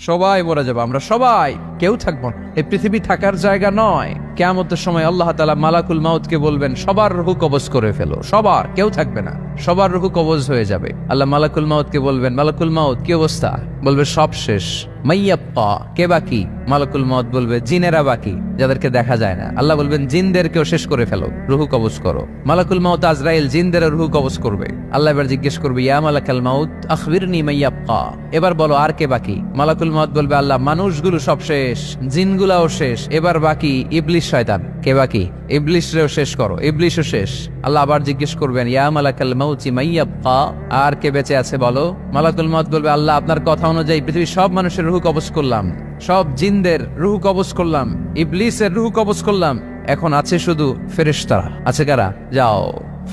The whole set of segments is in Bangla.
সবাই মরে যাবো, আমরা সবাই, কেউ থাকবো না। এই পৃথিবী থাকার জায়গা নয়। কিয়ামতের সময় আল্লাহ তাআলা মালাকুল মাউতকে বলবেন, সবার রূহ কবজ করে ফেলো, সবার, কেউ থাকবে না, সবার রূহ কবজ হয়ে যাবে। আল্লাহ মালাকুল মাউতকে বলবেন, মালাকুল মাউত কি অবস্থা? বলবে সব শেষ। মাইয়াব্বা, কে বাকি? মালাকুল মাউত বলবে জিনেরা বাকি, যাদেরকে দেখা যায় না। আল্লাহ বলবেন জিনদেরকেও শেষ করে ফেলো, রূহ কবজ করো। মালাকুল মাউত আজরাইল জিনদের রূহ কবজ করবে। আল্লাহ এবার জিজ্ঞেস করবে, ইয়া মালাকাল মাউত আখবিরনি মাইয়াব্বা, এবার বলো আর কে বাকি? মালাকুল মাউত বলবে, আল্লাহ মানুষগুলো সব শেষ, জিনগুলাও শেষ, এবার বাকি ইবলিস শয়তান। কে বাকি? ইবলিসরেও শেষ করো, ইবলিসও শেষ। আল্লাহ আবার জিজ্ঞেস করবেন, ইয়া মালাকাল মাউতি মাইয়াব্বা, আর কে বেঁচে আছে বলো? মালাকুল মাউত বলবে, আল্লাহ আপনার কথা অনুযায়ী পৃথিবীর সব মানুষের রূহ কবজ করলাম, সব জিনদের রূহ কবজ করলাম, ইবলিসের রূহ কবজ করলাম, এখন আছে শুধু ফেরেশতারা। আছে কারা? যাও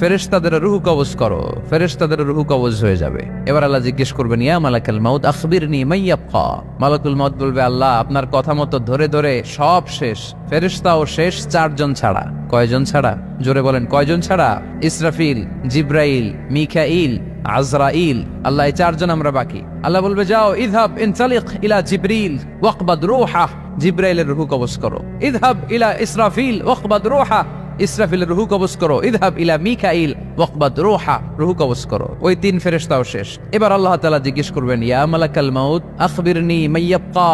ফেরেশতাদের রূহ কবজ করো, ফেরেশতাদের রূহ কবজ হয়ে যাবে। এবার আল্লাহ জিজ্ঞেস করবেন, ইয়া মালাকাল মাউত আখবিরনি মাইয়াব্বা। মালাকুল মাউত বলবে, আল্লাহ আপনার কথা মতো ধরে ধরে সব শেষ, ফেরেশতাও শেষ, 4 জন ছাড়া। কয়জন ছাড়া? জোরে বলেন, কয়জন ছাড়া? ইসরাফিল, জিব্রাইল, মিকাইল, আজরাইল। আল্লাহ এই 4 জন আমরা বাকি। আল্লাহ বলবে, যাও ইযহাব ইনতালিক ইলা জিবরিল ওয়াকবাদ রূহা, জিব্রাইলের রূহ কবজ করো। ইযহাব ইলা ইসরাফিল ওয়াকবাদ রূহা, ইসরাফিলের রূহ কবজ করো। ইযহাব ইলা মিকাইল ওয়াকবাদ রূহা, রূহ কবজ করো। ওই 3 ফেরেশতাও শেষ। এবার আল্লাহ তাআলা জিজ্ঞেস করবেন, ইয়া মালাকাল মাউত আখবিরনি মাইয়াব্বা,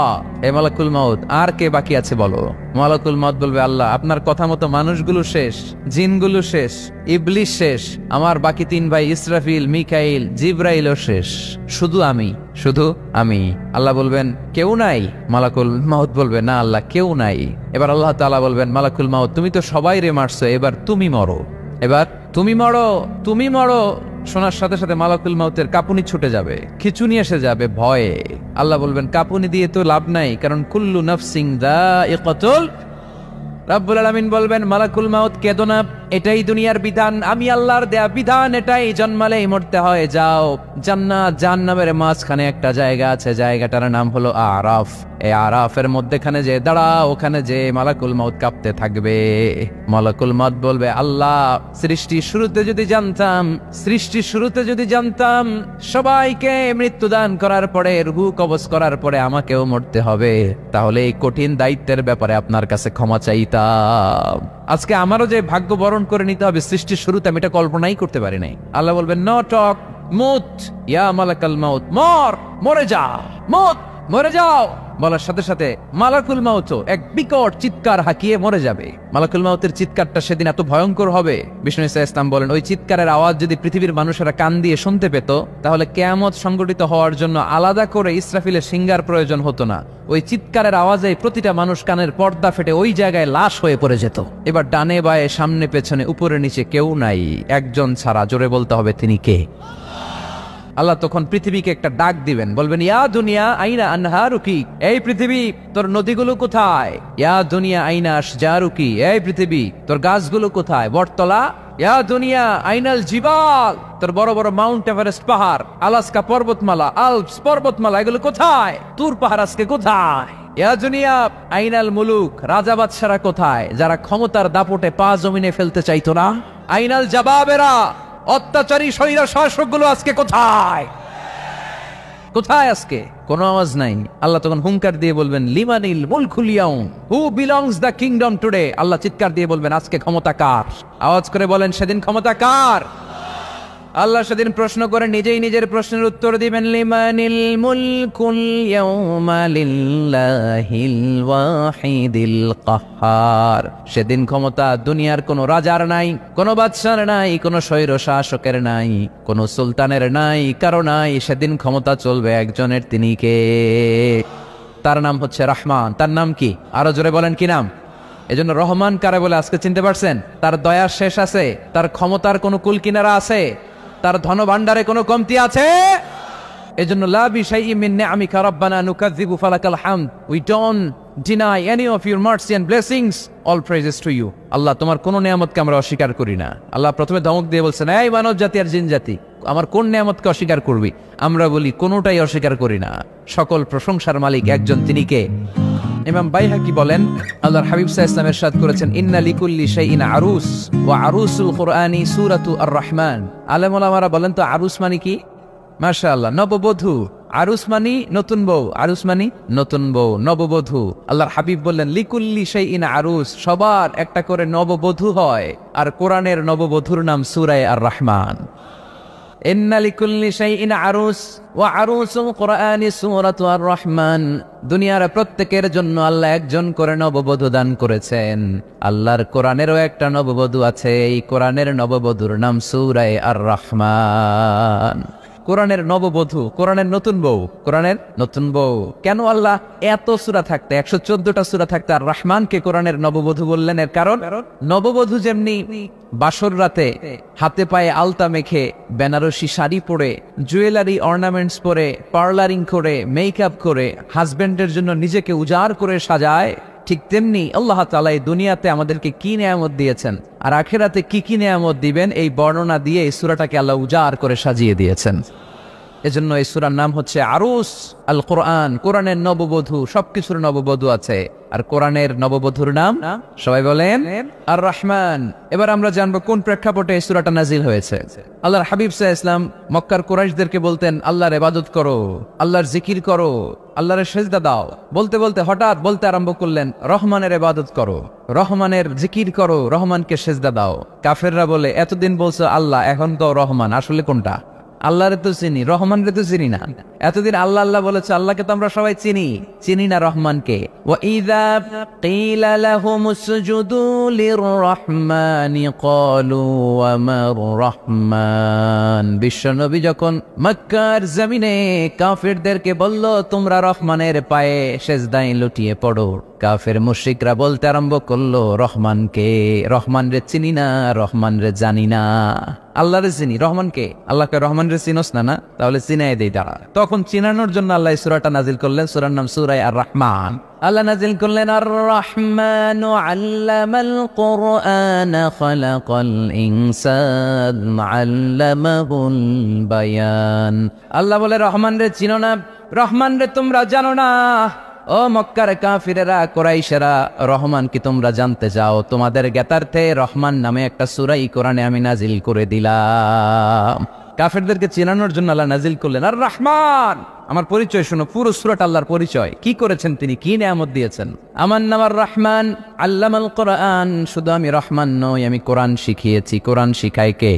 এ মালাকুল মাউত আর কে বাকি আছে বলো? মালাকুল মাউত বলবে, আল্লাহ আপনার কথা মতো মানুষগুলো শেষ, জিনগুলো শেষ, ইবলিস শেষ, আমার বাকি 3 ভাই ইসরাফিল, মিকাইল, জিব্রাইলও শেষ, শুধু আমি, শুধু আমি। আল্লাহ বলবেন, কেউ নাই? মালাকুল মাউত বলবে, না আল্লাহ কেউ নাই। এবার আল্লাহ তাআলা বলবেন, মালাকুল মাউত তুমি তো সবাই রে মারছো, এবার তুমি মরো, এবার তুমি মরো, তুমি মরো। শোনার সাথে সাথে মালাকুল মাউতের কাঁপুনি ছুটে যাবে, খিচুনি এসে যাবে ভয়ে। আল্লাহ বলবেন, কাঁপুনি দিয়ে তো লাভ নাই, কারণ কুল্লু নাফসিন যায়িকাতুল। রাব্বুল আলামিন বলবেন, মালাকুল মাউত কেঁদো না, এটাই দুনিয়ার বিধান, আমি আল্লাহর দেয়া বিধান, এটাই, জন্মালেই মরতে হয়। যাও, জান্নাত জাহান্নামের মাঝখানে একটা জায়গা আছে, জায়গাটার নাম হলো আরাফ। এই আরাফের মধ্যখানে যে দাঁড়াও, ওখানে যে মালাকুল মাউত কাঁপতে থাকবে। মালাকুল মাউত বলবে, আল্লাহ সৃষ্টির শুরুতে যদি জানতাম, সৃষ্টির শুরুতে যদি জানতাম সবাইকে মৃত্যুদান করার পরে, রূহ কবজ করার পরে আমাকেও মরতে হবে, তাহলে এই কঠিন দায়িত্বের ব্যাপারে আপনার কাছে ক্ষমা চাইতাম। আজকে আমারও যে ভাগ্য বরণ করে নিতে হবে সৃষ্টির শুরুতে, আমি এটা কল্পনাই করতে পারি নাই। আল্লাহ বলবেন, নো টক, মুত ইয়া মালাকাল মাউত, মর, মরে যা, মুত, মরে যাও। বলার সাথে সাথে মালাকুল মাউত এক বিকট চিৎকার হাঁকিয়ে মরে যাবে। মালাকুল মাউতের চিৎকারটা সেদিন এত ভয়ঙ্কর হবে, বিষ্ণু ঈসা ইসলাম বলেন, ওই চিৎকারের আওয়াজ যদি পৃথিবীর মানুষেরা কান দিয়ে শুনতে পেত, তাহলে কিয়ামত সংগঠিত হওয়ার জন্য আলাদা করে ইসরাফিলের সিঙ্গার প্রয়োজন হতো না। ওই চিৎকারের আওয়াজে প্রতিটা মানুষ কানের পর্দা ফেটে ওই জায়গায় লাশ হয়ে পড়ে যেত। এবার ডানে বায়ে, সামনে পেছনে, উপরে নিচে কেউ নাই, একজন ছাড়া। জোরে বলতে হবে, তিনি কে? আল্লাহ তখন পৃথিবীকে একটা ডাক দিবেন, বলবেন, ইয়া দুনিয়া আইনা আনহারুকি, এই পৃথিবী তোর নদীগুলো কোথায়? ইয়া দুনিয়া আইনা আশজারুকি, এই পৃথিবী তোর গাছগুলো কোথায়? বটতলা। ইয়া দুনিয়া আইনাল জিবাল, তোর বড় বড় মাউন্ট এভারেস্ট পাহাড়, আলাস্কা পর্বতমালা, আলপস পর্বতমালা, এগুলো কোথায়? তুর পাহাড় আজকে কোথায়? ইয়া দুনিয়া আইনাল মুলুক, রাজা বাদশারা কোথায়, যারা ক্ষমতার দাপটে পা জমিনে ফেলতে চাইতো না? আইনাল জাবাবেরা, অত্যাচারী স্বৈর শাসকগুলো আজকে কোথায়? কোথায় আজকে? কোনো আওয়াজ নাই। আল্লাহ তখন হুঙ্কার দিয়ে বলবেন, লিমানিল মুলকুল ইয়াউম, who belongs the kingdom today. Allah চিৎকার দিয়ে বলবেন, আজকে ক্ষমতা কার? আওয়াজ করে বলেন, সেদিন ক্ষমতা কার? আল্লাহ সেদিন প্রশ্ন করে নিজেই নিজের প্রশ্নের উত্তর দিবেন, লিমানিল মুলকুল ইয়াউমা লিল্লাহিল ওয়াহিদিল কাহ্হার। সেদিন ক্ষমতা দুনিয়ার কোনো রাজার নাই, কোনো বাদশার নাই, কোনো স্বৈর শাসকের নাই, কোনো সুলতানের নাই, কারো নাই। সেদিন ক্ষমতা চলবে একজনের, তিনি কে? তার নাম হচ্ছে রহমান। তার নাম কি? আরো জোরে বলেন, কি নাম? এজন্য রহমান কারে বলে আজকে চিনতে পারছেন? তার দয়ার শেষ আছে? তার ক্ষমতার কোনো কুল কিনারা আছে? তার ধন ভান্ডারে কোনো কমতি আছে? এজন্য লা বিশাইইন মিন নিআমিকা রাব্বানা নুকাযযিবু ফালাকাল হামদ, we don't deny any of your mercy and blessings, all praises to you. Allah তোমার কোন নিয়ামতকে আমরা অস্বীকার করি না। আল্লাহ প্রথমে ধমক দিয়ে বলছেন, এই মানব জাতি আর জিন জাতি, আমার কোন নিয়ামতকে অস্বীকার করবি? আমরা বলি কোনোটাই অস্বীকার করি না। সকল প্রশংসার মালিক একজন, তিনি কে? ইমাম বাইহাকি বলেন, আল্লাহর হাবিব সাল্লাল্লাহু আলাইহি ওয়াসাল্লাম ইরশাদ করেছেন, ইন্না লিকুল্লি শাইইন আরুস ওয়া আরুসুল কুরআনি সূরাতু আর রহমান। আলেম ওলামারা বলেন তো আরুস মানে কি? মাশাআল্লাহ, নববধূ। আরুস মানি নতুন বউ, আরুস মানি নতুন বউ, নববধূ। আল্লাহর হাবিব বললেন লিকুল্লি শাইইন আরুস, সবার একটা করে নববধূ হয়। আর কোরআনের নববধূর নাম সূরা আর রহমান। ইন্না লিকুল্লি শাইইন আরুস ওয়া আরুসুল কোরআনি সূরাতু আর রহমান। দুনিয়ার প্রত্যেকের জন্য আল্লাহ একজন করে নববধূ দান করেছেন। আল্লাহর কোরআনেরও একটা নববধূ আছে, এই কোরআনের নববধূর নাম সূরা আর রহমান। কোরআনের নববধূ, কোরআনের নতুন বউ, কোরআনের নতুন বউ। কেন আল্লাহ এত সূরা থাকতে 114টা সূরা থাকতে আর রহমানকে কোরআনের নববধূ বললেন? এর কারণ নববধূ যেমনি বাসর রাতে হাতে পায়ে আলতা মেখে, বেনারসি শাড়ি পরে, জুয়েলারি অর্নামেন্টস পরে, পার্লারিং করে, মেকআপ করে হাজবেন্ডের জন্য নিজেকে উজাড় করে সাজায়, ঠিক তেমনি আল্লাহ তাআলা এই দুনিয়াতে আমাদেরকে কি নেয়ামত দিয়েছেন আর আখিরাতে কি কি নেয়ামত দিবেন, এই বর্ণনা দিয়ে এই সূরাটাকে আল্লাহ উজাড় করে সাজিয়ে দিয়েছেন। এজন্য এই সূরার নাম হচ্ছে আরুস আল কোরআন, কোরআনের নববধূ। সবকিছুর নববধূ আছে, আর কোরআনের নববধূর নাম সবাই বলেন আর রহমান। এবার আমরা জানবো কোন প্রেক্ষাপটে এই সূরাটা নাজিল হয়েছে। আল্লাহর হাবিব সাল্লাল্লাহু আলাইহি ওয়াসাল্লাম মক্কার কুরাইশদেরকে বলতেন আল্লাহর ইবাদত করো, আল্লাহর জিকির করো, আল্লাহর সেজদা দাও। বলতে বলতে হঠাৎ বলতে আরম্ভ করলেন রহমানের ইবাদত করো, রহমানের জিকির করো, রহমানকে সেজদা দাও। কাফেররা বলে এতদিন বলছো আল্লাহ, এখন তো রহমান, আসলে কোনটা? আল্লাহরে তো চিনি, রহমানরে তো চিনি না। এতদিন আল্লাহ আল্লাহ বলেছে, আল্লাহকে তো আমরা সবাই চিনি না রহমানকে। ওয়া ইযা কিলা লাহুমুসজুদু লিররহমানি ক্বালু ওয়া মার রহমান। বিশ্বনবী যখন মক্কার জমিনে কাফেরদেরকে বলল তোমরা রহমানের পায়ে সেজদায় লুটিয়ে পড়ো, কাফের মুশরিকরা বলতে আরম্ভ করলো রহমানকে, রহমানরে চিনি না, রহমানরে জানি না। আল্লাহরে চিনি, রহমানকে, আল্লাহকে রহমানরে চিনোস না? তাহলে চিনাই দেই দাঁড়া। তখন চিনানোর জন্য আল্লাহ এই সূরাটা নাজিল করলেন, সূরার নাম সূরা আর রহমান। আল্লাহ নাজিল করলেন আর রহমানু আল্লামাল কুরআন খালাকাল ইনসান আল্লামাহুল বায়ান। আল্লাহ বলে রহমানরে চিনো না, রহমানরে তোমরা জানো না। ও মক্কার কাফিরেরা, কুরাইশেরা, রহমান কি তোমরা জানতে চাও? তোমাদের জ্ঞাতার্থে রহমান নামে একটা সূরা কোরআনে আমি নাজিল করে দিলাম। কাফেরদেরকে চেনানোর জন্য আল্লাহ নাজিল করলেন আর রহমান। আমার পরিচয় শোনো, পুরো সূরাটা আল্লাহর পরিচয়, কি করেছেন তিনি, কি নিয়ামত দিয়েছেন। আমার নাম আর রহমান আল্লামাল কোরআন। শুধু আমি রহমান নই, আমি কোরআন শিখিয়েছি। কোরআন শিখায় কে?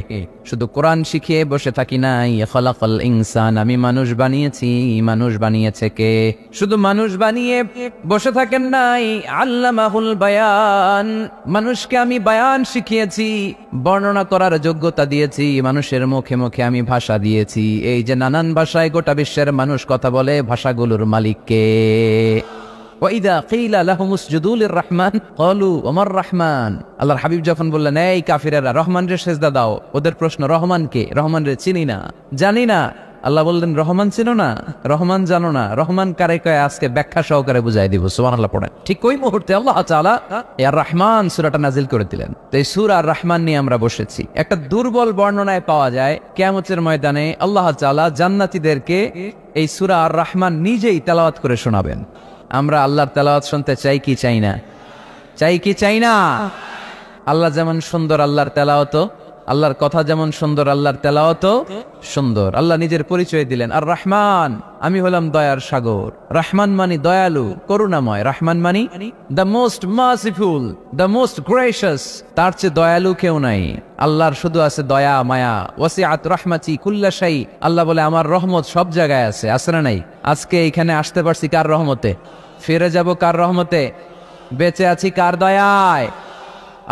শুধু কোরআন শিখিয়ে বসে থাকি নাই। খালাকাল ইনসান, আমি মানুষ বানিয়েছি। মানুষ বানিয়েছে কে? শুধু মানুষ বানিয়ে বসে থাকেন নাই, আল্লামাহুল বায়ান, মানুষকে আমি বায়ান শিখিয়েছি, বর্ণনা করার যোগ্যতা দিয়েছি। মানুষের মুখে মুখে আমি ভাষা দিয়েছি। এই যে নানান ভাষায় গোটা বিশ্বের মানুষ কথা বলে, ভাষাগুলোর মালিক কে? ওয়াইদা কিলা লাহুমুসজুদু লিররহমান ক্বালু ওয়া মার রহমান। আল্লাহর হাবিব যখন বললেন এই কাফিরেরা রহমানরে সেজদা দাও, ওদের প্রশ্ন রহমান কে? রহমানরে চিনি না, জানি না। আল্লাহ বললেন রহমান চিনো না, রহমান জানো না, রহমান কারে কয় আজকে ব্যাখ্যা সহকারে বুঝাই দিব। সুবহানাল্লাহ পড়েন। ঠিক ওই মুহূর্তে আল্লাহ তাআলা আর রহমান সূরাটা নাজিল করে দিলেন। তো এই সূরা আর রহমান নিয়ে আমরা বসেছি। একটা দুর্বল বর্ণনায় পাওয়া যায় কিয়ামতের ময়দানে আল্লাহ তাআলা জান্নাতীদেরকে এই সূরা আর রহমান নিজেই তেলাওয়াত করে শোনাবেন। আমরা আল্লাহর তেলাওয়াত শুনতে চাই কি চাই না? চাই কি চাই না? আল্লাহ যেমন সুন্দর, আল্লাহর তেলাওয়াত, আল্লাহর কথা যেমন সুন্দর, আল্লাহর তেলাওয়াত সুন্দর। আল্লাহ নিজের পরিচয় দিলেন আর রহমান, আমি হলাম দয়ার সাগর। রহমান মানি দয়ালু, করুণাময়। রহমান মানি the most merciful, the most gracious. তার চেয়ে দয়ালু কেউ নাই। আল্লাহর শুধু আছে দয়া মায়া। ওয়াসিআত রাহমাতি কুল্লা শাই। আল্লাহ বলে আমার রহমত সব জায়গায় আছে। আছে না নাই? আজকে এখানে আসতে পারছি কার রহমতে? ফিরে যাব কার রহমতে? বেঁচে আছি কার দয়ায়?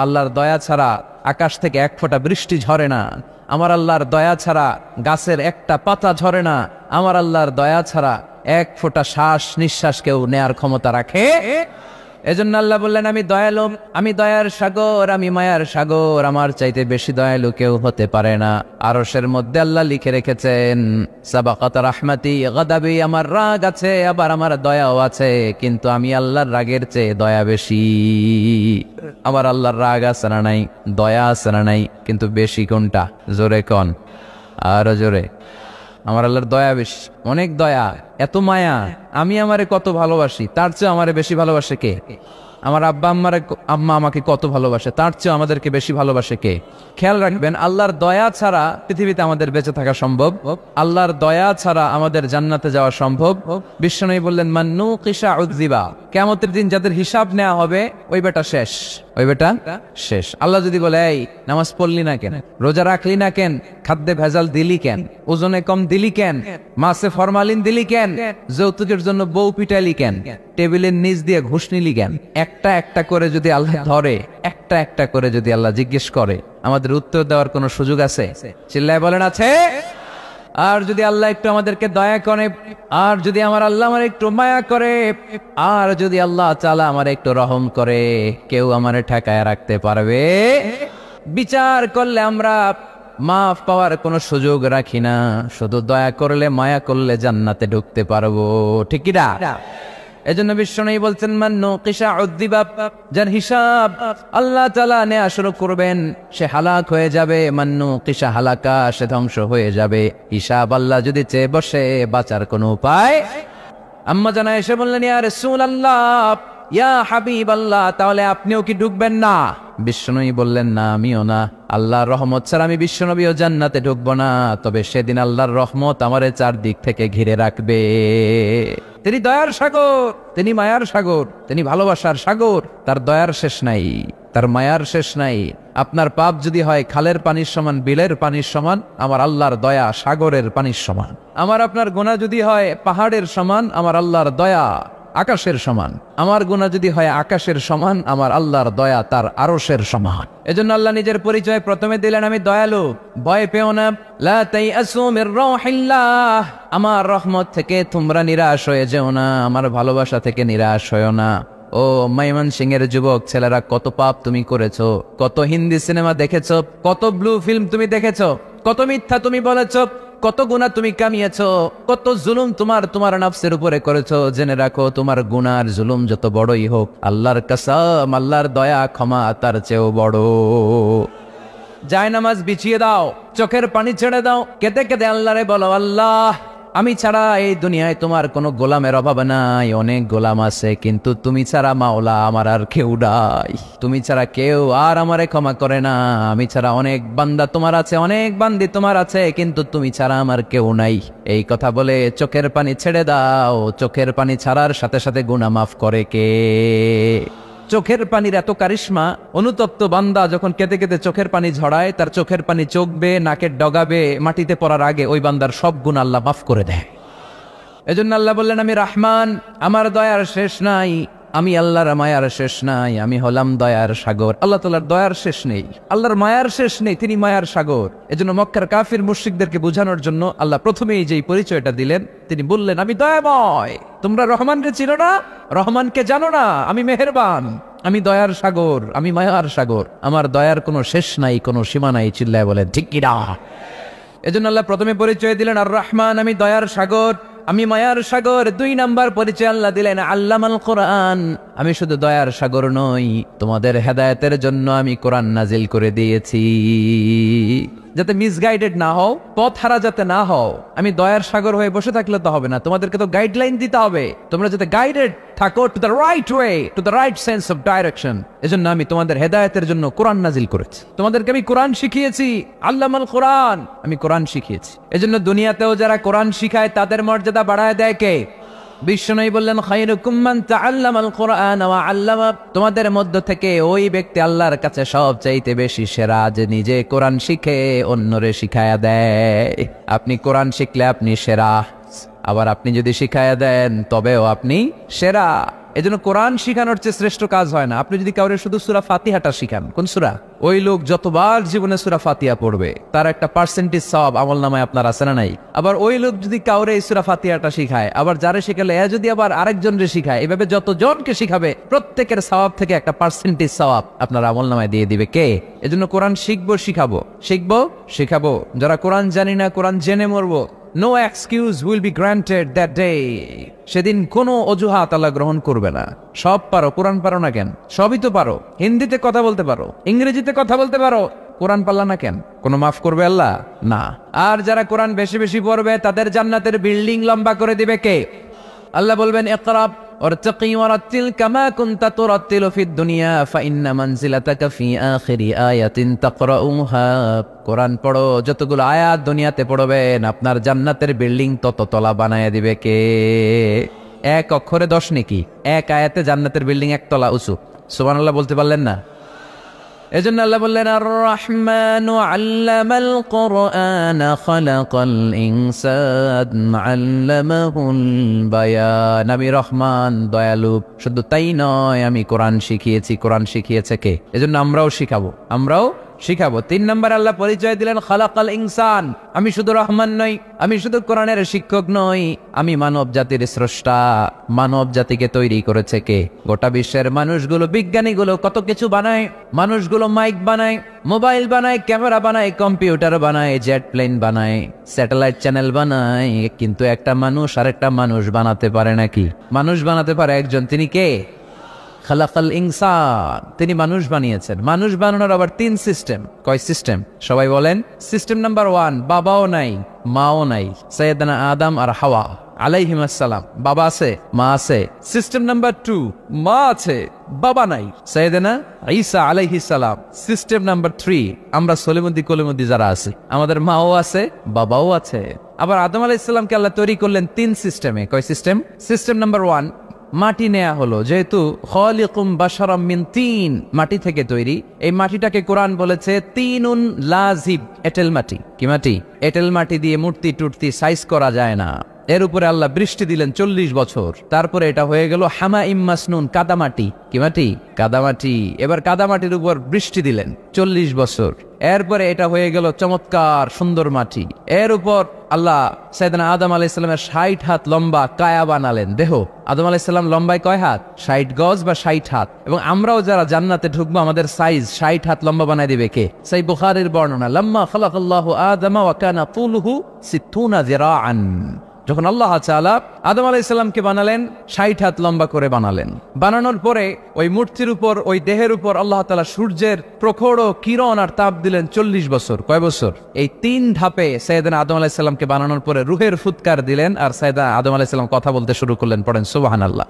আল্লাহর দয়া ছাড়া আকাশ থেকে এক ফোঁটা বৃষ্টি ঝরে না। আমার আল্লাহর দয়া ছাড়া গাছের একটা পাতা ঝরে না। আমার আল্লাহর দয়া ছাড়া এক ফোঁটা শ্বাস নিঃশ্বাস কেউ নেয়ার ক্ষমতা রাখে? এজন্য আল্লাহ বললেন আমি দয়ালু, আমি দয়ার সাগর, আমি মায়ার সাগর। আমার চাইতে বেশি দয়ালু কেউ হতে পারে না। আরশের মধ্যে আল্লাহ লিখে রেখেছেন সাবাকাত রাহমাতি গাদাবি, আমার রাগ আছে আবার আমার দয়াও আছে, কিন্তু আমি আল্লাহর রাগের চেয়ে দয়া বেশি। আমার আল্লাহর রাগ আছে না নাই? দয়া আছে না নাই? কিন্তু বেশি কোনটা? জোরে কোন, আরো জোরে। আমার আল্লাহর দয়া বেশি। অনেক দয়া, এত মায়া, আমি আমারে কত ভালোবাসি, তার চেয়ে আমারে বেশি ভালোবাসে কে? আমার আম্মা আমাকে কত ভালোবাসে, তার চেয়ে আমাদেরকে বেশি ভালোবাসে কে? খেয়াল রাখবেন, আল্লাহর দয়া ছাড়া পৃথিবীতে আমাদের বেঁচে থাকা সম্ভব, আল্লাহর দয়া ছাড়া আমাদের জান্নাতে যাওয়া সম্ভব। বিশ্বনবী বললেন, মান্নু কিসা উযিবা, কিয়ামতের দিন যাদের হিসাব নেওয়া হবে ওই বেটা শেষ, ওই বেটা শেষ। আল্লাহ যদি বলে, এই নামাজ পড়লি না কেন, রোজা রাখলি না কেন, খাদ্যে ভেজাল দিলি কেন, ওজনে কম দিলি কেন, মাছে ফরমালিন দিলি কেন, যৌতুকের জন্য বউ পিটাইলি কেন, টেবিলের নিচ দিয়ে ঘুষ নিলি কেন, একটা একটা করে যদি আল্লাহ ধরে, একটা একটা করে যদি আল্লাহ জিজ্ঞেস করে, আমাদের উত্তর দেওয়ার কোনো সুযোগ আছে? চিল্লায় বলেন আছে? আর যদি আল্লাহ একটু আমাদেরকে দয়া করে, আর যদি আমার আল্লাহ আমার একটু মায়া করে, আর যদি আল্লাহ তাআলা আমার একটু রহম করে, কেউ আমারে ঠেকায় রাখতে পারবে? বিচার করলে আমরা মাফ পাওয়ার কোনো সুযোগ রাখি না, শুধু দয়া করলে মায়া করলে জান্নাতে ঢুকতে পারবো, ঠিক কি না? এজন্য বিশ্বনবী বলছেন, মান্নু কিসা উযিবা, যার হিসাব আল্লাহ তাআলা নেওয়া শুরু করবেন সে হালাক হয়ে যাবে, মান্নু কিসা হালাকা, সে ধ্বংস হয়ে যাবে। হিসাব আল্লাহ যদি চেয়ে বসে, বাঁচার কোনো উপায়? আম্মা জানা এসে বললেন, ইয়া রাসূলুল্লাহ, ইয়া হাবিবাল্লাহ, তাহলে আপনিও কি ঢুকবেন না? বিশ্বনবী বললেন, না আমিও না, আল্লাহর রহমত ছাড়া আমি বিশ্বনবীও জান্নাতে ঢুকবো না, তবে সেদিন আল্লাহর রহমত আমারে চারদিক থেকে ঘিরে রাখবে। তিনি দয়ার সাগর, তিনি মায়ার সাগর, তিনি ভালোবাসার সাগর, তার দয়ার শেষ নাই, তার মায়ার শেষ নাই। আপনার পাপ যদি হয় খালের পানির সমান, বিলের পানির সমান, আমার আল্লাহর দয়া সাগরের পানির সমান। আমার আপনার গুনাহ যদি হয় পাহাড়ের সমান, আমার আল্লাহর দয়া আকাশের সমান। আমার গুনাহ যদি হয় আকাশের সমান, আমার আল্লাহর দয়া তার আরশের সমান। এজন্য আল্লাহ নিজের পরিচয় প্রথমে দিলেন, আমি দয়ালু, ভয় পেও না, লা তাইআসু মির রাহিল্লাহ, আমার রহমত থেকে তোমরা নিরাশ হয়ে যেও না, আমার ভালোবাসা থেকে নিরাশ হয়ো না। ও ময়মনসিংহের যুবক ছেলেরা, কত পাপ তুমি করেছো, কত হিন্দি সিনেমা দেখেছো, কত ব্লু ফিল্ম তুমি দেখেছো, কত মিথ্যা তুমি বলেছো, কত গুনাহ তুমি কামিয়েছো, কত জুলুম তোমার নফসের উপরে করেছো। জেনে রাখো, তোমার গুনার জুলুম যত বড়ই হোক, আল্লাহর কসম, আল্লাহর দয়া ক্ষমা তার চেয়েও বড়। জায়নামাজ বিছিয়ে দাও, চোখের পানি ছেড়ে দাও, কেঁদে কেঁদে আল্লাহরে বলো, আল্লাহ আমি ছাড়া এই দুনিয়ায় তোমার কোনো গোলামের অভাব নাই, অনেক গোলাম আছে, কিন্তু তুমি ছাড়া মাওলা আমার আর কেউ নাই, তুমি ছাড়া কেউ আর আমারে ক্ষমা করে না। আমি ছাড়া অনেক বান্দা তোমার আছে, অনেক বান্দি তোমার আছে, কিন্তু তুমি ছাড়া আমার কেউ নাই। এই কথা বলে চোখের পানি ছেড়ে দাও। চোখের পানি ছাড়ার সাথে সাথে গুনাহ মাফ করে কে? চোখের পানির এত কারিশমা, অনুতপ্ত বান্দা যখন কেঁদে কেঁদে চোখের পানি ঝরায়, তার চোখের পানি চোখবে, নাকের ডগাবে, মাটিতে পড়ার আগে ওই বান্দার সব গুনাহ আল্লাহ মাফ করে দেয়। এজন্য আল্লাহ বললেন, আমি রহমান, আমার দয়ার শেষ নাই, আমি আল্লাহর মায়ার শেষ নাই, আমি হলাম দয়ার সাগর। আল্লাহ তাআলার দয়ার শেষ নেই, আল্লাহর মায়ার শেষ নেই, তিনি মায়ার সাগর। এজন্য মক্কার কাফির মুশরিকদেরকে বোঝানোর জন্য আল্লাহ প্রথমেই যেই পরিচয়টা দিলেন, তিনি বললেন, আমি দয়াময়। তোমরা রহমানকে চিনো না, রহমানকে জানো না, আমি মেহেরবান, আমি দয়ার সাগর, আমি মায়ার সাগর, আমার দয়ার কোনো শেষ নাই, কোনো সীমা নাই। চিল্লায় বলেন ঠিক কি না? এজন্য আল্লাহ প্রথমে পরিচয় দিলেন আর রহমান, আমি দয়ার সাগর, আমি মায়ার সাগর। 2 নাম্বার পরিচয় আল্লাহ দিলেন আল্লামাল কোরআন, আমি শুধু দয়ার সাগর নই, তোমাদের হেদায়েতের জন্য আমি কোরআন নাজিল করে দিয়েছি, যাতে মিসগাইডেড না হও, পথ হারা যাতে না হও। আমি দয়ার সাগর হয়ে বসে থাকলে তো হবে না, তোমাদেরকে তো গাইডলাইন দিতে হবে, তোমরা যাতে গাইডেড থাকো to the right way, to the right sense of direction. এজন্য আমি তোমাদের হেদায়েতের জন্য কোরআন নাজিল করেছি, তোমাদেরকে আমি কোরআন শিখিয়েছি, আল্লামাল কোরআন, আমি কোরআন শিখিয়েছি। এজন্য দুনিয়াতেও যারা কোরআন শিখায় তাদের মর্যাদা বাড়ায় দেয় কে? বিশ্বনবী বললেন, খায়রুকুম মান তাআল্লামাল কোরআন ওয়া আল্লামা, তোমাদের মধ্য থেকে ওই ব্যক্তি আল্লাহর কাছে সবচাইতে বেশি সেরা, যে নিজে কোরআন শিখে অন্যরে শিখায়া দেয়। আপনি কোরআন শিখলে আপনি সেরা, আবার আপনি যদি শিখায়া দেন তবেও আপনি সেরা। এজন্য কোরআন শিখানোর চেয়ে শ্রেষ্ঠ কাজ হয় না। আপনি যদি কাউরে শুধু সূরা ফাতিহাটা শিখান, কোন সূরা, ওই লোক যতবার জীবনে সূরা ফাতিহা পড়বে তার একটা পার্সেন্টেজ সওয়াব আমলনামায় আপনার আছে না নাই? আবার ওই লোক যদি কাউরে এই সূরা ফাতিহাটা শিখায়, আবার যারে শিখালে এ যদি আবার আরেকজনরে শিখায়, এভাবে যতজনকে শিখাবে প্রত্যেকের সওয়াব থেকে একটা পার্সেন্টেজ সওয়াব আপনার আমলনামায় দিয়ে দিবে কে? এজন্য কোরআন শিখবো, শিখাবো, শিখবো, শিখাবো। যারা কোরআন জানি না, কোরআন জেনে মরবো, no excuse will be granted that day, সেদিন কোনো অজুহাত আল্লাহ গ্রহণ করবে না। সব পারো, কোরআন পারো না কেন? সবই তো পারো, হিন্দিতে কথা বলতে পারো, ইংরেজিতে কথা বলতে পারো, কোরআন পারলা না কেন? কোনো মাফ করবে আল্লাহ? না। আর যারা কোরআন বেশি বেশি পড়বে তাদের জান্নাতের বিল্ডিং লম্বা করে দিবে কে? আল্লাহ বলবেন ইকরা ওয়ারতাকি ওয়ারাতিল কামা কুনতা তুরাতিলু ফিদ দুনিয়া ফাইন্না মানজিলাতাকা ফি আখিরি আয়াতিন তাকরাউহা। কোরআন পড়ো, যতগুলো আয়াত দুনিয়াতে পড়বেন আপনার জান্নাতের বিল্ডিং তত তলা বানায় দিবে কে? এক অক্ষরে 10 নেকি, এক আয়াতে জান্নাতের বিল্ডিং এক তলা উঁচু। সুবহানাল্লাহ বলতে পারলেন না? এজন্য আল্লাহ বললেন আর রহমানু আল্লামাল কুরআন খালাকাল ইনসান আল্লামাহুল বায়ান। আমি রহমান, দয়ালু। শুধু তাই নয়, আমি কোরআন শিখিয়েছি। কোরআন শিখিয়েছে কে? এজন্য আমরাও শিখাবো, আমরাও শিখাবো। 3 নম্বর আল্লাহ পরিচয় দিলেন খালাকাল ইনসান। আমি শুধু রহমান নই, আমি শুধু কোরআনের শিক্ষক নই, আমি মানব জাতির স্রষ্টা। মানব জাতিকে তৈরি করেছে কে? গোটা বিশ্বের মানুষগুলো, বিজ্ঞানীগুলো কত কিছু বানায়। মানুষগুলো মাইক বানায়, মোবাইল বানায়, ক্যামেরা বানায়, কম্পিউটার বানায়, জেট প্লেন বানায়, স্যাটেলাইট চ্যানেল বানায়, কিন্তু একটা মানুষ আরেকটা মানুষ বানাতে পারে নাকি? মানুষ বানাতে পারে একজন, তিনি কে? খালাকাল ইনসান, তিনি মানুষ বানিয়েছেন। মানুষ বানানোর আবার 3 সিস্টেম। কয় সিস্টেম? সবাই বলেন। সিস্টেম নাম্বার 1, বাবাও নাই মাও নাই। সাইয়েদনা আদম আর হাওয়া আলাইহিমুস সালাম, বাবা আছে মা আছে। সিস্টেম নাম্বার 2, মা আছে বাবা নাই, সাইয়েদনা ঈসা আলাইহিস সালাম। সিস্টেম নাম্বার 3, আমরা সলিমুদ্দি কলিমুদ্দি যারা আছে, আমাদের মাও আছে বাবাও আছে। আবার আদম আলাইহিস সালামকে আল্লাহ তৈরি করলেন 3 সিস্টেমে। কয় সিস্টেম? সিস্টেম নাম্বার 1, মাটি নেয়া হলো, যেহেতু খালিকুম বাশারাম মিন তিন, মাটি থেকে তৈরি। এই মাটিটাকে কোরআন বলেছে তিনুন লাজিব, এঁটেল মাটি। কি মাটি? এঁটেল মাটি দিয়ে মূর্তি টুর্তি সাইজ করা যায় না। এর উপরে আল্লাহ বৃষ্টি দিলেন 40 বছর, তারপরে এটা হয়ে গেল হামাইম মাসনুন, কাদামাটি। কি মাটি? কাদামাটি। এবার কাদামাটির উপর বৃষ্টি দিলেন 40 বছর, এরপরে এটা হয়ে গেল চমৎকার সুন্দর মাটি। এর উপর আল্লাহ সাইয়েদনা আদম আলাইহিস সালামের 60 হাত লম্বা কায়া বানালেন, দেহ। আদম আলাইহিস সালাম লম্বায় কয় হাত? 60 গজ বা 60 হাত। এবং আমরাও যারা জান্নাতে ঢুকবো আমাদের সাইজ 60 হাত লম্বা বানায় দিবে কে? সেই বুখারীর বর্ণনা, লাম্মা খালাকাল্লাহু আদমা ওয়া কানা তুলুহু 60 যিরাআন। যখন আল্লাহ তাআলা আদম আলাইহিস সালামকে বানালেন 60 হাত লম্বা করে বানালেন। বানানোর পরে ওই মূর্তির উপর, ওই দেহের উপর আল্লাহ তাআলা সূর্যের প্রখর কিরণ আর তাপ দিলেন 40 বছর। কয় বছর? এই 3 ধাপে সাইয়েদনা আদম আলাইহিস সালামকে বানানোর পরে রূহের ফুৎকার দিলেন আর সাইয়েদনা আদম আলাইহিস সালাম কথা বলতে শুরু করলেন। পড়েন সুবহানাল্লাহ।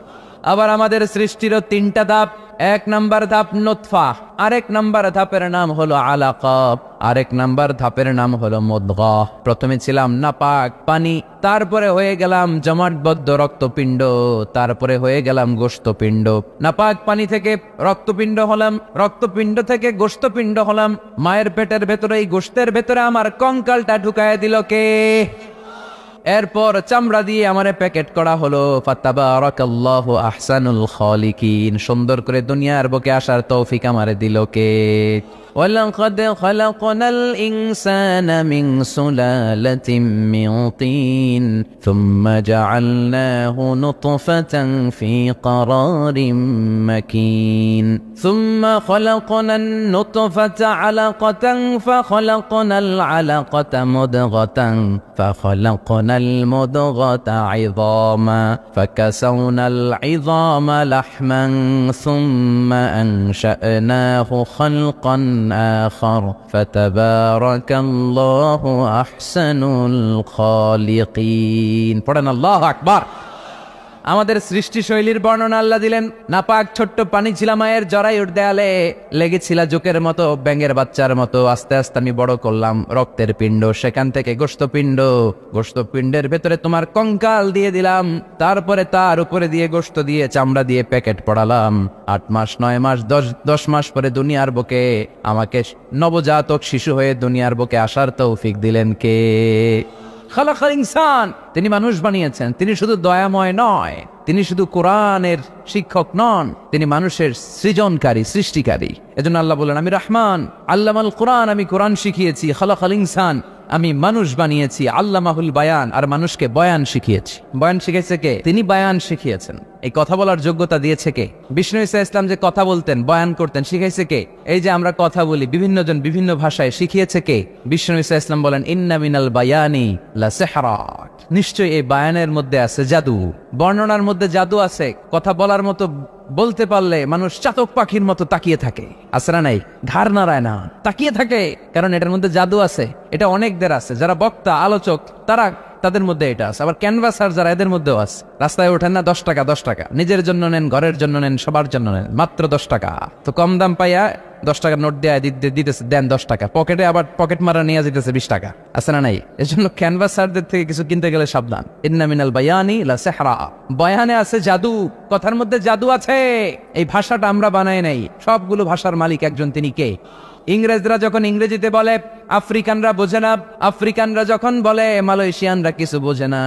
আবার আমাদের সৃষ্টিরও 3টা ধাপ। 1 নাম্বার ধাপ নুতফা, আরেক নাম্বার ধাপের নাম হলো আলাকা, আরেক নাম্বার ধাপের নাম হলো মুদগাহ। প্রথমে ছিলাম নাপাক পানি, তারপরে হয়ে গেলাম জমাটবদ্ধ রক্তপিণ্ড, তারপরে হয়ে গেলাম গোশতপিণ্ড। নাপাক পানি থেকে রক্তপিণ্ড হলাম, রক্তপিণ্ড থেকে গোশতপিণ্ড হলাম। মায়ের পেটের ভেতরে, এই গোশতের ভেতরে আমার কঙ্কালটা ঢুকায় দিল কে? এরপর চামড়া দিয়ে আমারে প্যাকেট করা হলো। ফাতাবারাকাল্লাহু আহসানুল খালিকিন, সুন্দর করে দুনিয়ার বুকে আসার তৌফিক আমারে দিল কে? ওয়ালাকাদ খালাকনাল ইনসানা মিন সুলালাতিন মিন তিন সুম্মা জাআলনাহু নুতফাতান ফি ক্বারারিন মাকিন সুম্মা খালাকনান নুতফাতা আলাকাতান ফাখালাকনাল আলাকাতা মুদগাতান ফাখালাকনাল মুদগাতা ইযামা ফাকাসাওনাল ইযামা লাহমান সুম্মা আনশা'নাহু খালকান آخر فتبارك الله أحسن الخالقين। পড়েন আল্লাহু আকবার। আমাদের সৃষ্টি শৈলীর বর্ণনা আল্লাহ দিলেন। নাপাক ছোট্ট পানি ছিল মায়ের জরায়ুর দেয়ালে, লেগেছিল জোকের মতো, ব্যাঙের বাচ্চার মতো। আস্তে আস্তে আমি বড় করলাম রক্তের পিণ্ড, সেখান থেকে গোশতপিণ্ড, গোশতপিণ্ডের ভেতরে তোমার কঙ্কাল দিয়ে দিলাম, তারপরে তার উপরে দিয়ে গোশত দিয়ে চামড়া দিয়ে প্যাকেট পড়ালাম। 8 মাস 9 মাস 10 মাস পরে দুনিয়ার বুকে আমাকে নবজাতক শিশু হয়ে দুনিয়ার বুকে আসার তৌফিক দিলেন কে? খালাকাল ইনসান, তিনি মানুষ বানিয়েছেন। তিনি শুধু দয়াময় নয়, তিনি শুধু কোরআনের শিক্ষক নন, তিনি মানুষের সৃজনকারী, সৃষ্টিকারী। এজন্য আল্লাহ বলেন আমি রহমান, আল্লামাল কোরআন, আমি কোরআন শিখিয়েছি। খালাকাল ইনসান, আমি মানুষ বানিয়েছি। আল্লামাহুল বায়ান, আর মানুষকে বয়ান শিখিয়েছি। বয়ান শিখেছে কে? তিনি বয়ান শিখিয়েছেন। এই কথা বলার যোগ্যতা দিয়েছে কে? বিষ্ণু ঈসা ইসলাম যে কথা বলতেন, বয়ান করতেন, শিখাইছে কে? এই যে আমরা কথা বলি বিভিন্ন জন বিভিন্ন ভাষায়, শিখিয়েছে কে? বিষ্ণু ঈসা ইসলাম বলেন ইন্না মিনাল বায়ানি লা সিহরা, নিশ্চয়ই এই বায়ানের মধ্যে আছে জাদু, বর্ণনার মধ্যে জাদু আছে। কথা বলার মতো বলতে পারলে মানুষ চাতক পাখির মতো তাকিয়ে থাকে, আসরা নাই, ঘাড় নাড়ায় না, তাকিয়ে থাকে, কারণ এটার মধ্যে জাদু আছে। এটা অনেকদের আছে, যারা বক্তা আলোচক তারা, তাদের মধ্যে এটা আছে। আবার ক্যানভাসার যারা, এদের মধ্যেও আছে। রাস্তায় ওঠেন না 10 টাকা 10 টাকা, নিজের জন্য নেন, ঘরের জন্য নেন, সবার জন্য নেন, মাত্র 10 টাকা। তো কম দাম পাইয়া 10 টাকার নোট দেয়া দিতেছে, দেন 10 টাকা, পকেটে আবার পকেট মারা নিয়ে যেতেছে 20 টাকা, আছে না নাই? এর জন্য ক্যানভাসারদের থেকে কিছু কিনতে গেলে সাবধান। ইন্না মিনাল বায়ানি লা সিহরা, বয়ানে আছে জাদু, কথার মধ্যে জাদু আছে। এই ভাষাটা আমরা বানাই নাই, সবগুলো ভাষার মালিক একজন, তিনি কে? ইংরেজরা যখন ইংরেজিতে বলে আফ্রিকানরা বোঝে না, আফ্রিকানরা যখন বলে মালয়েশিয়ানরা কিছু বোঝে না,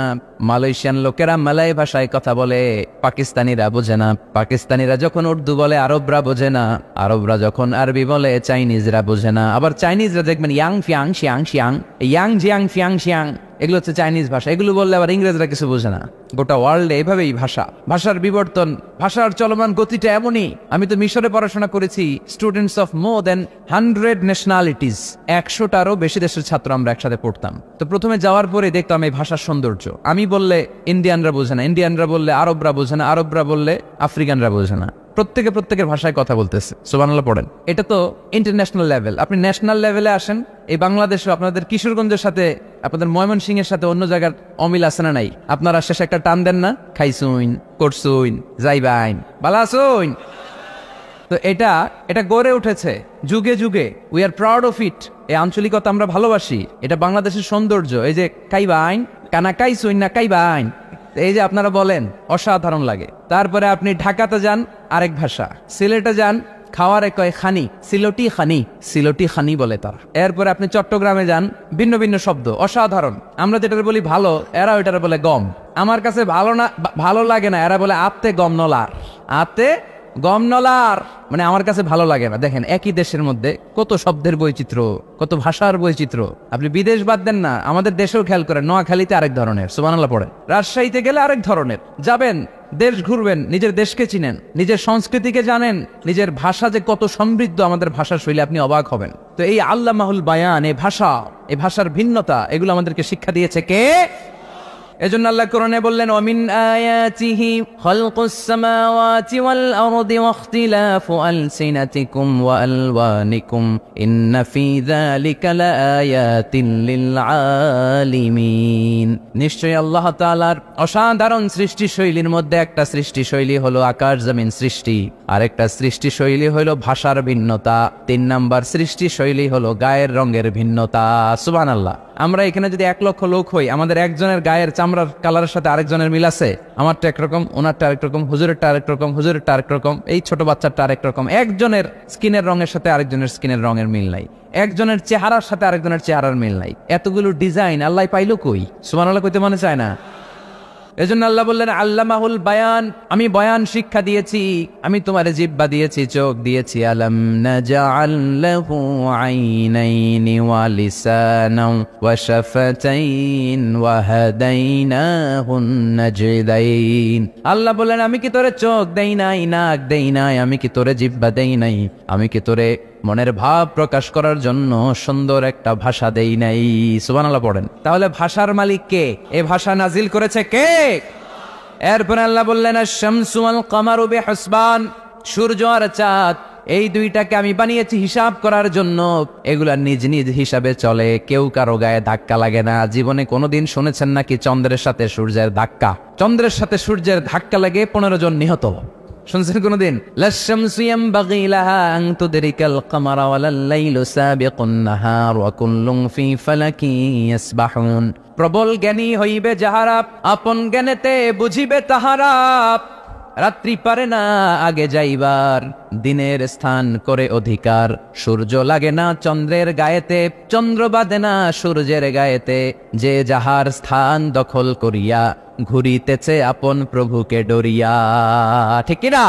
মালয়েশিয়ান লোকেরা মালয় ভাষায় কথা বলে, পাকিস্তানিরা বোঝে না, পাকিস্তানিরা যখন উর্দু বলে আরবরা বোঝে না, আরবরা যখন আরবি বলে চাইনিজরা বোঝে না। আবার চাইনিজরা দেখবেন ইয়াং ফিয়াং শিয়াং শিয়াং, ইয়াং জিয়াং ফিয়াং শিয়াং, এগুলো হচ্ছে চাইনিজ ভাষা। এগুলো বললে আবার ইংরেজরা কিছু বোঝে না। গোটা ওয়ার্ল্ডে এভাবেই ভাষার বিবর্তন, ভাষার চলমান গতিটা এমনই। আমি তো মিশরে পড়াশোনা করেছি, students of more than 100 nationalities, 100টারও বেশি দেশের ছাত্র আমরা একসাথে পড়তাম। তো প্রথমে যাওয়ার পরে দেখতাম এই ভাষার সৌন্দর্য। আমি বললে ইন্ডিয়ানরা বোঝে না, ইন্ডিয়ানরা বললে আরবরা বোঝে না, আরবরা বললে আফ্রিকানরা বোঝে না। প্রত্যেকের ভাষায় কথা বলতেছে, সুবহানাল্লাহ পড়েন। এটা তো ইন্টারন্যাশনাল লেভেল। আপনি ন্যাশনাল লেভেলে আসেন, এই বাংলাদেশে আপনাদের কিশোরগঞ্জের সাথে, আপনাদের ময়মনসিংহ এর সাথে অন্য জায়গার অমিল আছে না নাই? আপনারা শেষে একটা টান দেন না, খাইছুইন, করছুইন, যাইবাইন, ভালো আছুইন। তো এটা গড়ে উঠেছে যুগে যুগে। We are proud of it. এই আঞ্চলিকতা আমরা ভালোবাসি, এটা বাংলাদেশের সৌন্দর্য। এই যে কাইবাইন, কানা কাইছুইন না কাইবাইন, এই যে আপনারা বলেন, অসাধারণ লাগে। তারপরে আপনি ঢাকাতে যান, আরেক ভাষা। সিলেটে যান, খাওয়ারে কয় খানি, সিলটি খানি, সিলটি খানি বলে তারা। এরপরে আপনি চট্টগ্রামে যান, ভিন্ন ভিন্ন শব্দ, অসাধারণ। আমরা যেটা বলি ভালো, এরা ওইটারে বলে গম। আমার কাছে ভালো লাগে না, এরা বলে আত্তে গম নলার, আত্তে গম নলার, মানে আমার কাছে ভালো লাগে না। দেখেন, একই দেশের মধ্যে কত শব্দের বৈচিত্র্য, কত ভাষার বৈচিত্র্য। আপনি বিদেশ বাদ দেন না, আমাদের দেশেও খেয়াল করেন, নোয়াখালীতে আরেক ধরনের, সুবহানাল্লাহ পড়েন। রাজশাহীতে গেলে আরেক ধরনের। যাবেন, দেশ ঘুরবেন, নিজের দেশকে চিনেন, নিজের সংস্কৃতিকে জানেন, নিজের ভাষা যে কত সমৃদ্ধ, আমাদের ভাষা শৈলী, আপনি অবাক হবেন। তো এই আল্লামাহুল বায়ান, এই ভাষার ভিন্নতা, এগুলো আমাদেরকে শিক্ষা দিয়েছে কে? এজন্য আল্লাহ কোরআনে বললেন, ওয়ামিন আয়াতিহি খালকুস সামাওয়াতি ওয়াল আরদি ওয়াখতিলাফু আলসিনাতিকুম ওয়া আলওয়ানিকুম ইন্না ফি যালিকা লাআয়াতিন লিল আলিমিন। নিশ্চয়ই আল্লাহ তাআলার অসাধারণ সৃষ্টি শৈলীর মধ্যে একটা সৃষ্টি শৈলী হলো আকাশ জমিন সৃষ্টি, আরেকটা সৃষ্টি শৈলী হলো ভাষার ভিন্নতা, 3 নাম্বার সৃষ্টি শৈলী হলো গায়ের রঙের ভিন্নতা। সুবহানাল্লাহ। আমরা এখানে যদি 1 লক্ষ লোক হই, আমাদের একজনের গায়ের চামড়ার কালারের সাথে আরেকজনের মিল আছে? আমারটা একরকম, ওনারটা আরেক রকম, হুজুরেরটা আরেক রকম, হুজুরেরটা আরেক রকম, এই ছোট বাচ্চারটা আরেক রকম। একজনের স্কিনের রঙের সাথে আরেকজনের স্কিনের রঙের মিল নাই, একজনের চেহারার সাথে আরেকজনের চেহারার মিল নাই। এতগুলো ডিজাইন আল্লাহ পাইলো কই? সুবহানাল্লাহ কইতে মনে চায় না? এজন্য আল্লাহ বললেন আল্লামাহুল বায়ান, আমি বয়ান শিক্ষা দিয়েছি, আমি তোমার জিহ্বা দিয়েছি, চোখ দিয়েছি। আলাম নাজআল লাহু আইনাইনি ওয়া লিসানান ওয়া শাফাতাইন ওয়া হাদাইনাহুন নাজদাইন। আল্লাহ বললেন, আমি কি তোরে চোখ দেই নাই, নাক দেই নাই, আমি কি তোরে জিহ্বা দেই নাই, আমি কি তোরে মনের ভাব প্রকাশ করার জন্য সুন্দর একটা ভাষা দেই নাই? সুবহানাল্লাহ পড়েন। তাহলে ভাষার মালিক কে? এই ভাষা নাজিল করেছে কে? এরপর আল্লাহ বললেন, আশ-শামসু ওয়াল কামারু বিহিসবান, সূর্য আর চাঁদ, এই দুইটাকে আমি বানিয়েছি হিসাব করার জন্য। এগুলা নিজ নিজ হিসাবে চলে, কেউ কারো গায়ে ধাক্কা লাগে না। জীবনে কোনোদিন শুনেছেন নাকি চন্দ্রের সাথে সূর্যের ধাক্কা? চন্দ্রের সাথে সূর্যের ধাক্কা লাগে 15 জন নিহত। শুনছেন কোনদিন? লাশ-শামসু ইয়ানবাগি লাহা আন তুদরিকাল কামারা ওয়ালাল লাইলু সাবিকুন নাহার ওয়া কুল্লুন ফি ফালাকিন ইয়াসবাহুন। প্রবল জ্ঞানী হইবে যাহারা, আপন জ্ঞানেতে বুঝিবে তাহারা। রাত্রি পারে না আগে যাইবার, দিনের স্থান করে অধিকার। সূর্য লাগে না চন্দ্রের গায়েতে, চন্দ্র বাঁধে না সূর্যের গায়েতে। যে যাহার স্থান দখল করিয়া, ঘুরিতেছে আপন প্রভুকে ডরিয়া। ঠিক কিনা?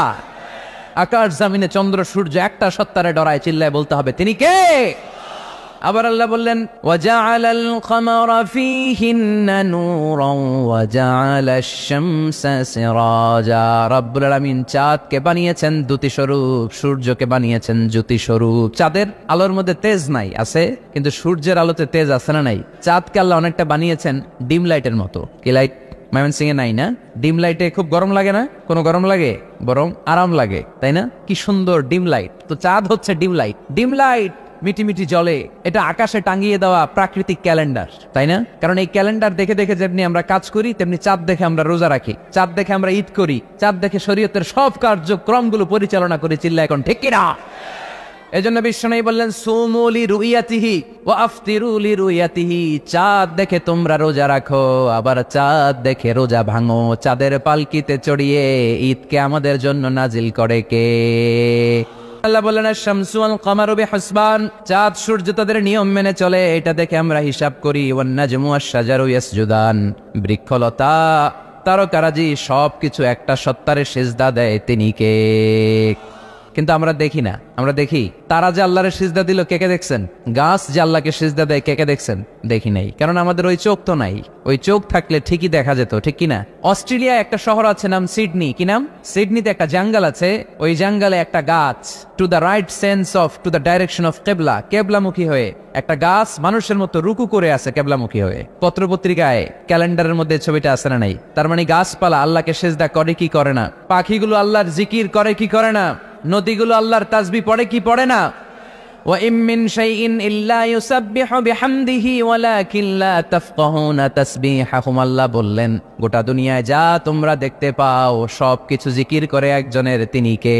আকাশ জমিনে চন্দ্র সূর্য একটা সত্তারে ডরায়, চিল্লায় বলতে হবে তিনি কে? আবার আল্লাহ বললেন ওয়াজআলাল কমারা ফীহিন্না নূরান ওয়াজআলাশ শামসা সিরাজা। রব্বুল আলামিন চাঁদকে বানিয়েছেন দ্যুতি স্বরূপ, সূর্যকে বানিয়েছেন জ্যোতি স্বরূপ। চাঁদের আলোর মধ্যে তেজ নাই, আছে, কিন্তু সূর্যের আলোতে তেজ আছে না নাই? চাঁদকে আল্লাহ অনেকটা বানিয়েছেন ডিম লাইটের মতো। কি লাইট ময়মনসিং এ নাই না? ডিম লাইটে খুব গরম লাগে না? কোনো গরম লাগে? বরং আরাম লাগে, তাই না? কি সুন্দর ডিম লাইট। তো চাঁদ হচ্ছে ডিম লাইট। ডিম লাইট মিটি মিটি জলে, এটা আকাশে টাঙিয়ে দেওয়া প্রাকৃতিক ক্যালেন্ডার, তাই না? কারণ এই ক্যালেন্ডার দেখে দেখে যেমনি আমরা কাজ করি, তেমনি চাঁদ দেখে আমরা রোজা রাখি, চাঁদ দেখে আমরা ঈদ করি, চাঁদ দেখে শরীয়তের সব কার্যক্রমগুলো পরিচালনা করি। চিল্লা এখন ঠিক কিনা? এজন্য বিশ্বনবী বললেন সুমু লিরুইয়াতিহি ওয়া আফতিরু লিরুইয়াতিহি। চাঁদ দেখে তোমরা রোজা রাখো, আবার চাঁদ দেখে রোজা ভাঙো। চাঁদের পালকিতে চড়িয়ে ঈদকে আমাদের জন্য নাজিল করে কে? আল্লাহ বললেন আশ-শামসু ওয়াল কমারু বিহুসবান। চাঁদ সূর্য তাদের নিয়ম মেনে চলে, এটা দেখে আমরা হিসাব করি। ওয়ান নাজমু ওয়াশ-শাজারু ইয়াসজুদান। বৃক্ষলতা, তারকারাজি সবকিছু একটা সত্তারে সিজদা দেয়, তিনি কে? কিন্তু আমরা দেখি না। আমরা দেখি তারা যে আল্লাহরে সিজদা দিল, কে কে দেখছেন? গাছ যে আল্লাহকে সিজদা দেয়, কে কে দেখছেন? দেখি নাই, কারণ আমাদের ওই চোখ তো নাই। ওই চোখ থাকলে ঠিকই দেখা যেত, ঠিক কিনা? অস্ট্রেলিয়ায় একটা শহর আছে নাম সিডনি। কি নাম? সিডনিতে একটা জঙ্গল আছে, ওই জঙ্গলে একটা গাছ to the right sense of to the direction of কেবলা, কেবলামুখী হয়ে একটা গাছ মানুষের মতো রুকু করে আছে কেবলামুখী হয়ে। পত্রপত্রিকায় ক্যালেন্ডারের মধ্যে ছবিটা আছে না নাই? তার মানে গাছপালা আল্লাহকে সিজদা করে কি করে না? পাখিগুলো আল্লাহর জিকির করে কি করে না? নদীগুলো আল্লাহর তাসবিহ পড়ে কি পড়ে না? ওয়া ইম মিন শাইইন ইল্লা ইউসাব্বিহু বিহামদিহি ওয়ালাকিন লা তাফকাহুনা তাসবিহাহুম। আল্লাহ বললেন গোটা দুনিয়ায় যা তোমরা দেখতে পাও সবকিছু জিকির করে একজনের, তিনি কে?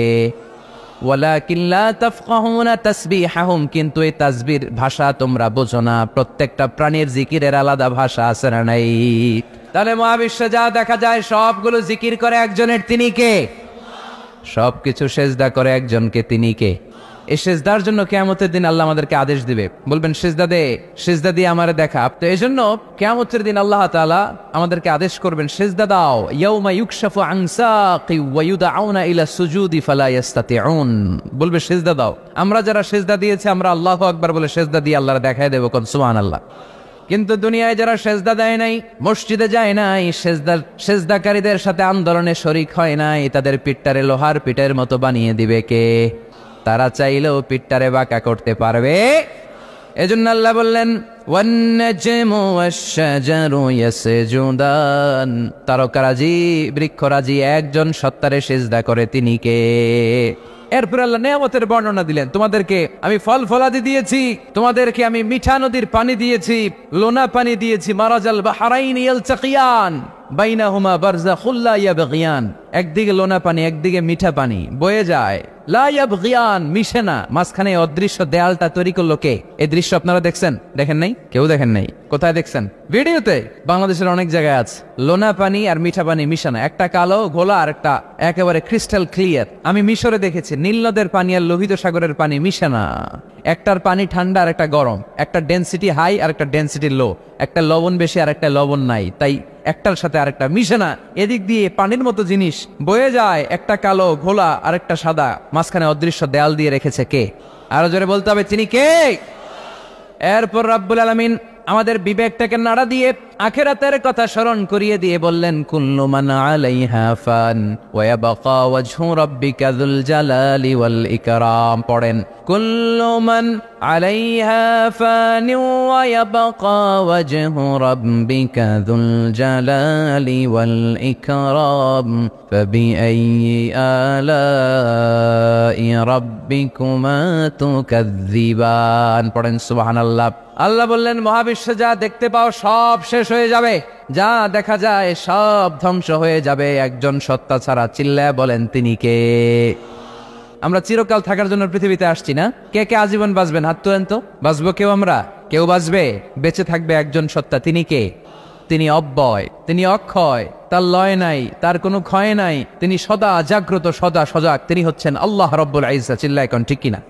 ওয়ালাকিন লা তাফকাহুনা তাসবিহাহুম, কিন্তু এই তাসবির ভাষা তোমরা বোঝো না। প্রত্যেকটা প্রাণীর জিকিরের আলাদা ভাষা আছে না নাই? তাহলে মহাবিশ্বে যা দেখা যায় সবগুলো জিকির করে একজনের, তিনি কে? সবকিছু সেজদা করে একজনকে, তিনি কে? এই সেজদার জন্য কিয়ামতের দিন আল্লাহ আমাদেরকে আদেশ দিবে, বলবেন সেজদা দে, সেজদা দিয়ে আমারে দেখা। তো এই জন্য কিয়ামতের দিন আল্লাহ তাআলা আমাদেরকে আদেশ করবেন সেজদা দাও। ইয়াউমা ইউকশাফু আন সাকি ওয়া ইউদআউনা ইলা সুজুদি ফালা ইস্তাতিউন। বলবে সেজদা দাও। আমরা যারা সেজদা দিয়েছি আমরা আল্লাহু আকবার বলে সেজদা দিয়ে আল্লাহর দেখায় দেব, কোন সুবহানাল্লাহ। কিন্তু দুনিয়ায় যারা সেজদা দেয় নাই, মসজিদে যায় নাই, সেজদাকারীদের সাথে আন্দোলনে শরিক হয় নাই, তাদের পিঠটারে লোহার পিঠের মতো বানিয়ে দিবে কে? তারা চাইলেও পিঠটারে বাঁকা করতে পারবে? এজন্য আল্লাহ বললেন ওয়ান নাজমু ওয়াশ-শাজারু ইয়াসজুদান। তারকারাজি, বৃক্ষরাজি একজন সত্তারে সিজদা করে, তিনি কে? এরপর আল্লাহ নিয়ামতের বর্ণনা দিলেন, তোমাদেরকে আমি ফল ফলাদি দিয়েছি, তোমাদেরকে আমি মিঠা নদীর পানি দিয়েছি, লোনা পানি দিয়েছি। মারাজাল বাহরাইন ইয়ালতাকিয়ান বাইনাহুমা বারযাখুল লা ইয়াবগিয়ান। একদিকে লোনা পানি, একদিকে মিঠা পানি বয়ে যায়, লা ইয়াবগিয়ান, মিশে না। মাঝখানে অদৃশ্য দেয়ালটা তৈরি করলো কে? এই দৃশ্য আপনারা দেখছেন? দেখেন নাই? কেউ দেখেন নাই? কোথায় দেখছেন? ভিডিওতে। বাংলাদেশের অনেক জায়গায় আছে লোনা পানি আর মিঠা পানি মিশানো, একটা কালো ঘোলা আর একটা একেবারে ক্রিস্টাল ক্লিয়ার। আমি মিশরে দেখেছি নীল নদের পানি আর লোহিত সাগরের পানি মিশে না। একটার পানি ঠান্ডা আর একটা গরম, একটা ডেনসিটি হাই আর একটা ডেনসিটি লো, একটা লবণ বেশি আর একটা লবণ নাই, তাই একটার সাথে আরেকটা মিশে না। এদিক দিয়ে পানির মতো জিনিস বয়ে যায়, একটা কালো ঘোলা আর একটা সাদা, মাঝখানে অদৃশ্য দেয়াল দিয়ে রেখেছে কে? আরো জোরে বলতে হবে, তিনি কে? এরপর রাব্বুল আলামিন আমাদের বিবেকটাকে নাড়া দিয়ে আখিরাতের কথা স্মরণ করিয়ে দিয়ে বললেন কুল্লু মান আলাইহা ফান ওয়া ইয়াবকা ওয়াজহু রাব্বিকা যুল জালালি ওয়াল ইকরাম। পড়েন কুল্লু মান আলাইহা ফান ওয়া ইয়াবকা ওয়াজহু রাব্বিকা যুল জালালি ওয়াল ইকরাম ফাবিআইয়ি আলাই রাব্বিকুমা তুকাযযিবান। পড়েন সুবহানাল্লাহ। আল্লাহ বললেন মহাবিশ্বে যা দেখতে পাও সব শেষ হয়ে যাবে, যা দেখা যায় সব ধ্বংস হয়ে যাবে একজন সত্তা ছাড়া। চিল্লায় বলেন তিনি কে? আমরা চিরকাল থাকার জন্য পৃথিবীতে আসছি না? কে কে আজীবন বাঁচবেন? হাত তোলেন তো। বাঁচবো কেউ? আমরা কেউ বাঁচবে? বেঁচে থাকবে একজন সত্তা, তিনি কে? তিনি অব্যয়, তিনি অক্ষয়, তার লয় নাই, তার কোনো ক্ষয় নাই, তিনি সদা জাগ্রত, সদা সজাগ, তিনি হচ্ছেন আল্লাহ রব্বুল ইজ্জত। চিল্লায় কোন ঠিক কিনা?